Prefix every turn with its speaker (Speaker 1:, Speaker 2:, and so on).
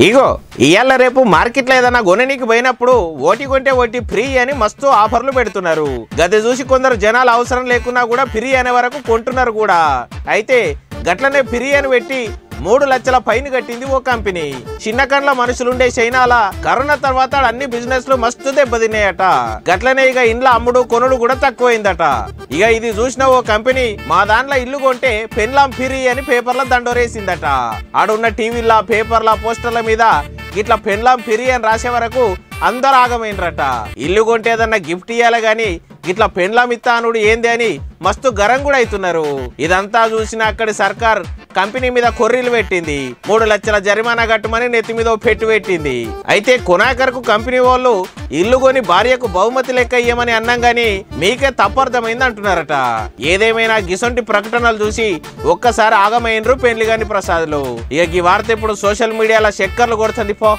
Speaker 1: ఇగో ఇయాల రేపు మార్కెట్లో ఏదైనా కొననీకి పోయినప్పుడు ఓటి కొంటే ఓటి ఫ్రీ అని మస్తు ఆఫర్లు పెడుతున్నారు. గది చూసి కొందరు జనాలు అవసరం లేకున్నా కూడా ఫ్రీ అనే వరకు కొంటున్నారు కూడా. అయితే గట్లనే ఫ్రీ అని పెట్టి 3 లక్షల ఫైన్ కట్టింది ఓ కంపెనీ. చిన్న కండ్ల మనుషులుండే చైనాల కరోనా తర్వాత అన్ని బిజినెస్ లు మస్తు దెబ్బతిన్నాయట. గట్లనే ఇక ఇండ్ల అమ్ముడు కొనుడు కూడా తక్కువైందట. ఇక ఇది చూసిన ఓ కంపెనీ మా దాంట్లో ఇల్లు కొంటే పెన్లాం ఫ్రీ అని పేపర్ల దండోరేసిందట. ఆడున్న టీవీల పేపర్ల పోస్టర్ల మీద ఇట్లా పెన్లాం ఫ్రీ అని రాసే వరకు అందరు ఆగమైనరట. ఇల్లు కొంటే ఏదన్నా గిఫ్ట్ ఇయ్యాలి గాని ఇట్లా పెన్లాం ఇత్తానుడు ఏంది అని మస్తు గరం కూడా అవుతున్నారు. ఇదంతా చూసిన అక్కడి సర్కార్ కంపెనీ మీద కొర్రీలు పెట్టింది. 3 లక్షల జరిమానా కట్టమని నెత్తి మీద పెట్టి పెట్టింది. అయితే కొనాకరకు కంపెనీ వాళ్ళు ఇల్లు కొని భార్యకు బహుమతి లెక్క ఇయ్యమని అన్నాం గాని మీకే తప్పర్థమైంది అంటున్నారట. ఏదేమైనా గిసొంటి ప్రకటనలు చూసి ఒక్కసారి ఆగమైనరు పెళ్లి గాని ప్రసాదులు. ఇక ఈ వార్త ఇప్పుడు సోషల్ మీడియాలో చక్కర్లు కొడుతుంది పో.